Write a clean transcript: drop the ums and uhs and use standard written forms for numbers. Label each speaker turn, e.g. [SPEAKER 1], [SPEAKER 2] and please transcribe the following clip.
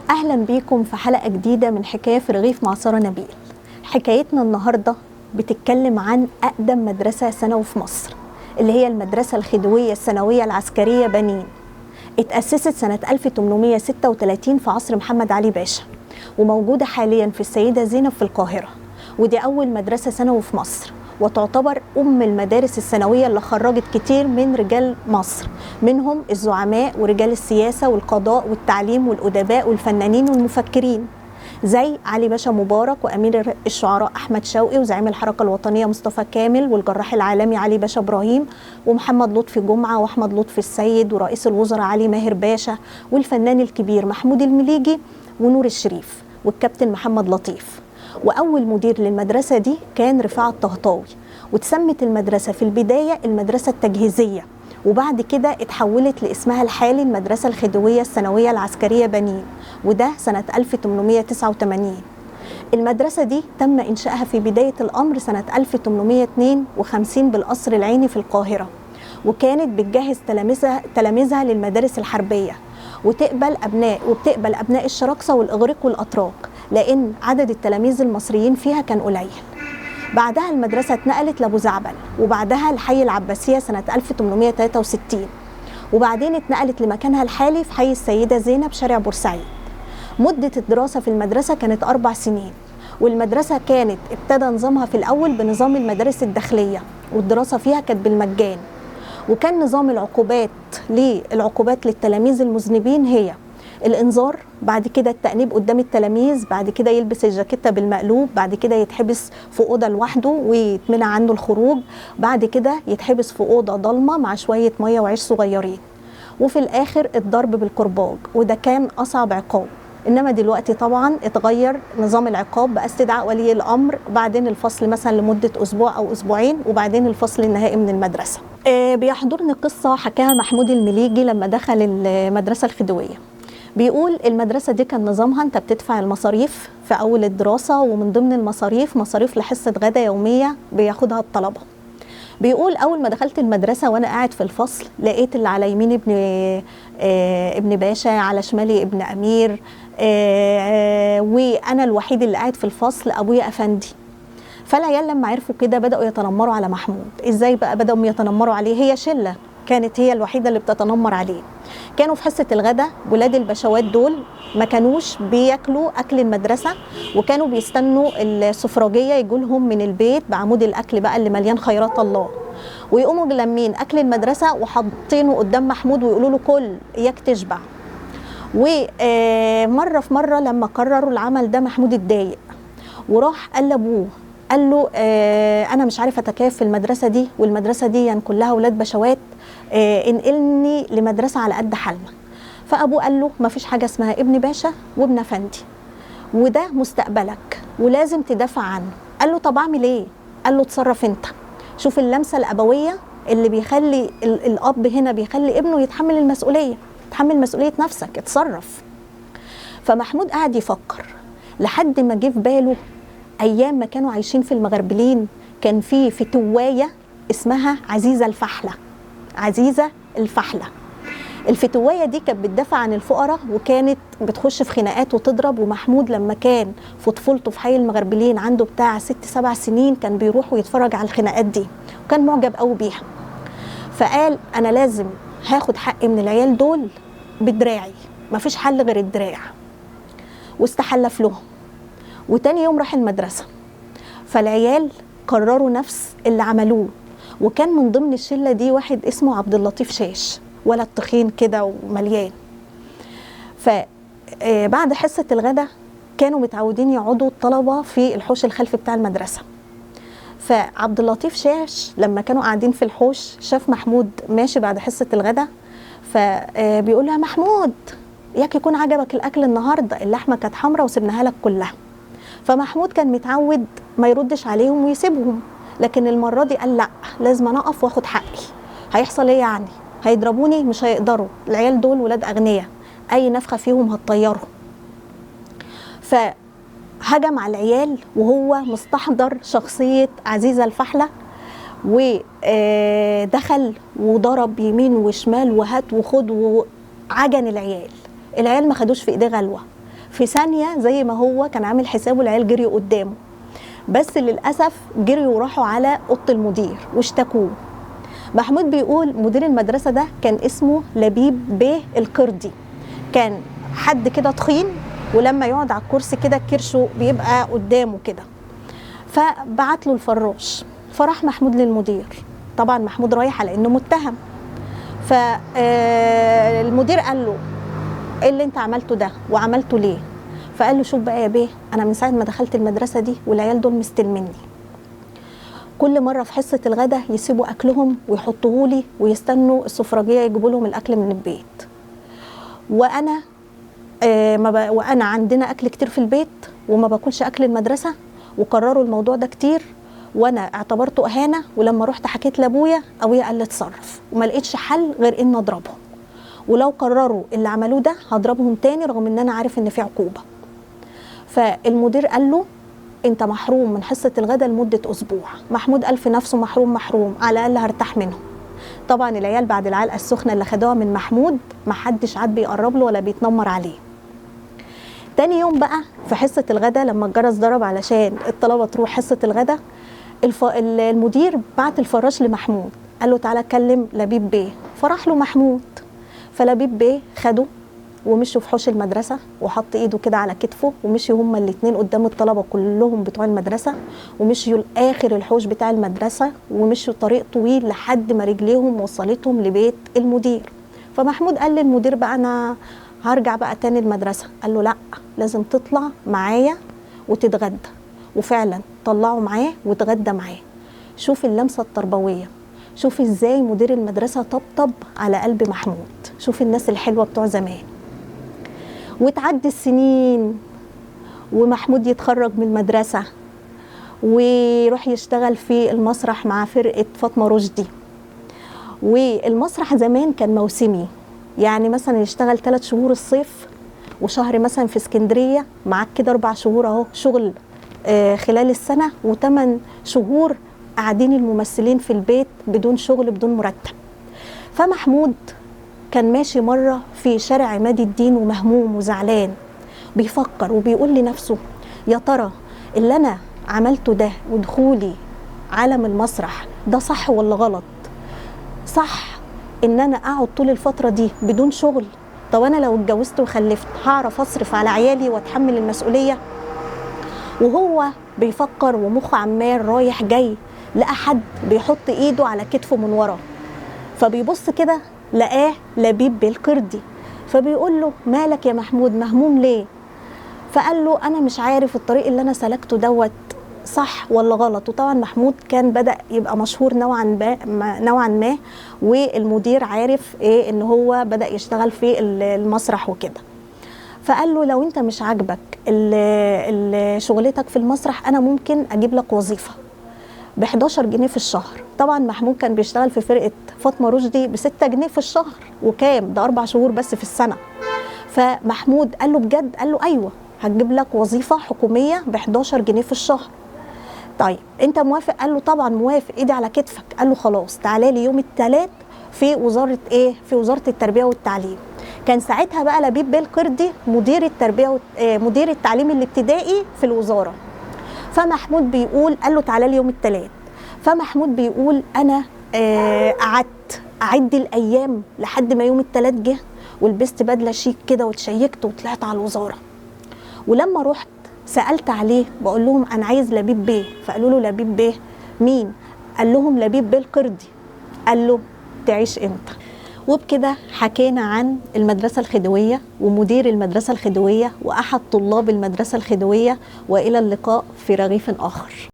[SPEAKER 1] أهلا بيكم في حلقة جديدة من حكاية في رغيف مع سارة نبيل. حكايتنا النهاردة بتتكلم عن أقدم مدرسة ثانوي في مصر، اللي هي المدرسة الخديوية الثانوية العسكرية بنين. اتأسست سنة 1836 في عصر محمد علي باشا، وموجودة حاليا في السيدة زينب في القاهرة، ودي أول مدرسة ثانوي في مصر، وتعتبر أم المدارس الثانوية اللي خرجت كتير من رجال مصر، منهم الزعماء ورجال السياسة والقضاء والتعليم والأدباء والفنانين والمفكرين، زي علي باشا مبارك وأمير الشعراء أحمد شوقي وزعيم الحركة الوطنية مصطفى كامل والجراح العالمي علي باشا إبراهيم ومحمد لطفي جمعة وأحمد لطفي السيد ورئيس الوزراء علي ماهر باشا والفنان الكبير محمود المليجي ونور الشريف والكابتن محمد لطيف. وأول مدير للمدرسة دي كان رفاعة الطهطاوي، وتسمت المدرسة في البداية المدرسة التجهيزية، وبعد كده اتحولت لاسمها الحالي المدرسة الخديوية الثانوية العسكرية بنين، وده سنة 1889. المدرسة دي تم إنشائها في بداية الأمر سنة 1852 بالقصر العيني في القاهرة، وكانت بتجهز تلاميذها للمدارس الحربية، وبتقبل أبناء الشراكسة والإغريق والأتراك، لأن عدد التلاميذ المصريين فيها كان قليل. بعدها المدرسة اتنقلت لأبو زعبل، وبعدها الحي العباسية سنة 1863، وبعدين اتنقلت لمكانها الحالي في حي السيدة زينب شارع بورسعيد. مدة الدراسة في المدرسة كانت 4 سنين، والمدرسة كانت ابتدى نظامها في الأول بنظام المدارس الداخلية، والدراسة فيها كانت بالمجان، وكان نظام العقوبات للتلاميذ المذنبين هي الانذار، بعد كده التأنيب قدام التلاميذ، بعد كده يلبس الجاكيتة بالمقلوب، بعد كده يتحبس في أوضة لوحده ويتمنع عنه الخروج، بعد كده يتحبس في أوضة ضلمة مع شوية مية وعيش صغيرين، وفي الآخر الضرب بالكرباج، وده كان أصعب عقاب. إنما دلوقتي طبعا اتغير نظام العقاب بقى استدعاء ولي الأمر، بعدين الفصل مثلا لمدة أسبوع أو أسبوعين، وبعدين الفصل النهائي من المدرسة. بيحضرني قصة حكاها محمود المليجي لما دخل المدرسة الخديوية. بيقول المدرسة دي كان نظامها انت بتدفع المصاريف في أول الدراسة، ومن ضمن المصاريف مصاريف لحصة غدا يومية بياخدها الطلبة. بيقول أول ما دخلت المدرسة وأنا قاعد في الفصل لقيت اللي على يميني ابن باشا، على شمالي ابن أمير، وأنا الوحيد اللي قاعد في الفصل أبويا أفندي. فالعيال لما عرفوا كده بدأوا يتنمروا على محمود. إزاي بقى بدأوا يتنمروا عليه؟ هي شلة كانت هي الوحيدة اللي بتتنمر عليه. كانوا في حصة الغداء ولاد البشوات دول ما كانوش بياكلوا أكل المدرسة، وكانوا بيستنوا السفراجية يجولهم من البيت بعمود الأكل بقى اللي مليان خيرات الله، ويقوموا بلمين أكل المدرسة وحاطينه قدام محمود ويقولوا له كل إياك تشبع. ومرة في مرة لما قرروا العمل ده محمود اتضايق وراح قال لأبوه، قال له أنا مش عارف أتكيف في المدرسة دي، والمدرسة دي يعني كلها ولاد بشوات، انقلني لمدرسة على قد حالنا. فأبوه قال له ما فيش حاجة اسمها ابن باشا وابن أفندي، وده مستقبلك ولازم تدافع عنه. قال له طب أعمل إيه؟ قال له اتصرف أنت. شوف اللمسة الأبوية اللي بيخلي الأب هنا بيخلي ابنه يتحمل المسؤولية، تحمل مسؤولية نفسك، اتصرف. فمحمود قاعد يفكر لحد ما جه في باله أيام ما كانوا عايشين في المغربلين كان في فتواية اسمها عزيزة الفحلة. عزيزة الفحلة الفتواية دي كانت بتدافع عن الفقراء، وكانت بتخش في خناقات وتضرب. ومحمود لما كان في طفولته في حي المغربلين عنده بتاع 6-7 سنين كان بيروح ويتفرج على الخناقات دي، وكان معجب قوي بيها. فقال أنا لازم هاخد حقي من العيال دول بدراعي، مفيش حل غير الدراع. واستحلف لهم، وتاني يوم راح المدرسة. فالعيال قرروا نفس اللي عملوه، وكان من ضمن الشلة دي واحد اسمه عبد اللطيف شاش، ولد تخين كده ومليان. فبعد حصة الغداء كانوا متعودين يقعدوا الطلبة في الحوش الخلفي بتاع المدرسة. فعبد اللطيف شاش لما كانوا قاعدين في الحوش شاف محمود ماشي بعد حصة الغداء، فبيقول له يا محمود ياك يكون عجبك الأكل النهاردة، اللحمة كانت حمرا وسبناها لك كلها. فمحمود كان متعود ما يردش عليهم ويسيبهم، لكن المرة دي قال لا، لازم أنا أقف واخد حقي. هيحصل ايه يعني؟ هيضربوني؟ مش هيقدروا، العيال دول ولاد أغنياء، أي نفخة فيهم هتطيروا. فهجم على العيال وهو مستحضر شخصية عزيزة الفحلة، ودخل وضرب يمين وشمال وهات وخد وعجن العيال. العيال ما خدوش في ايديه غلوة، في ثانيه زي ما هو كان عامل حسابه العيال جريوا قدامه، بس للاسف جريوا وراحوا على اوضه المدير واشتكوه. محمود بيقول مدير المدرسه ده كان اسمه لبيب بيه القردي، كان حد كده تخين، ولما يقعد على الكرسي كده كرشه بيبقى قدامه كده. فبعت له الفراش، فراح محمود للمدير. طبعا محمود رايح على انه متهم. فالمدير قال له ايه اللي انت عملته ده وعملته ليه؟ فقال له شوف بقى يا بيه، انا من ساعه ما دخلت المدرسه دي والعيال دول مستلمني، كل مره في حصه الغداء يسيبوا اكلهم ويحطوه لي ويستنوا السفرجيه يجيبوا لهم الاكل من البيت، وانا عندنا اكل كتير في البيت وما باكلش اكل المدرسه، وكرروا الموضوع ده كتير وانا اعتبرته اهانه، ولما رحت حكيت لابويا ابويا قال لي اتصرف، وما لقيتش حل غير ان اضربهم، ولو كرروا اللي عملوه ده هضربهم تاني رغم ان انا عارف ان في عقوبه. فالمدير قال له انت محروم من حصه الغداء لمده اسبوع. محمود قال في نفسه محروم على الاقل هرتاح منهم. طبعا العيال بعد العلقه السخنه اللي خدوها من محمود ما حدش عاد بيقرب له ولا بيتنمر عليه. تاني يوم بقى في حصه الغداء لما الجرس ضرب علشان الطلبه تروح حصه الغداء، المدير بعت الفراش لمحمود قال له تعالى كلم لبيب بيه. فراح له محمود، فلبيب بيه خده ومشوا في حوش المدرسه وحط ايده كده على كتفه، ومشيوا هما الاثنين قدام الطلبه كلهم بتوع المدرسه، ومشيوا لاخر الحوش بتاع المدرسه، ومشوا طريق طويل لحد ما رجليهم وصلتهم لبيت المدير. فمحمود قال للمدير بقى انا هرجع بقى تاني المدرسه. قال له لا، لازم تطلع معايا وتتغدى. وفعلا طلعوا معاه واتغدى معاه. شوف اللمسه التربويه، شوف ازاي مدير المدرسه طبطب على قلب محمود، شوف الناس الحلوه بتوع زمان. وتعدي السنين ومحمود يتخرج من المدرسه ويروح يشتغل في المسرح مع فرقه فاطمه رشدي. والمسرح زمان كان موسمي، يعني مثلا يشتغل 3 شهور الصيف وشهر مثلا في اسكندريه، معاك كده 4 شهور اهو شغل خلال السنه، و8 شهور قاعدين الممثلين في البيت بدون شغل بدون مرتب. فمحمود كان ماشي مرة في شارع عماد الدين ومهموم وزعلان، بيفكر وبيقول لنفسه يا ترى اللي أنا عملته ده ودخولي عالم المسرح ده صح ولا غلط؟ صح إن أنا أقعد طول الفترة دي بدون شغل؟ طب أنا لو اتجوزت وخلفت هعرف أصرف على عيالي وأتحمل المسؤولية؟ وهو بيفكر ومخه عمال رايح جاي، لقى حد بيحط ايده على كتفه من ورا، فبيبص كده لقاه لبيب بيه القردي، فبيقول له مالك يا محمود مهموم ليه؟ فقال له انا مش عارف الطريق اللي انا سلكته دوت صح ولا غلط. وطبعا محمود كان بدأ يبقى مشهور نوعا ما والمدير عارف ايه ان هو بدأ يشتغل في المسرح وكده. فقال له لو انت مش عاجبك شغلتك في المسرح انا ممكن اجيب لك وظيفه ب11 جنيه في الشهر. طبعا محمود كان بيشتغل في فرقه فاطمه رشدي ب6 جنيه في الشهر، وكام ده 4 شهور بس في السنه. فمحمود قال له بجد؟ قال له ايوه هتجيب لك وظيفه حكوميه ب11 جنيه في الشهر. طيب انت موافق؟ قال له طبعا موافق، ايدي على كتفك. قال له خلاص تعالى لي يوم الثلاث في وزاره ايه؟ في وزاره التربيه والتعليم. كان ساعتها بقى لبيب بيه القردي مدير التعليم الابتدائي في الوزاره. فمحمود بيقول قال له تعالى لي يوم الثلاث. فمحمود بيقول انا قعدت اعد الايام لحد ما يوم الثلاث جه، ولبست بدله شيك كده واتشيكت وطلعت على الوزاره. ولما رحت سالت عليه بقول لهم انا عايز لبيب بيه، فقالوا له لبيب بيه مين؟ قال لهم لبيب بيه القردي. قال له تعيش امتى؟ وبكده حكينا عن المدرسة الخديوية ومدير المدرسة الخديوية وأحد طلاب المدرسة الخديوية، وإلى اللقاء في رغيف آخر.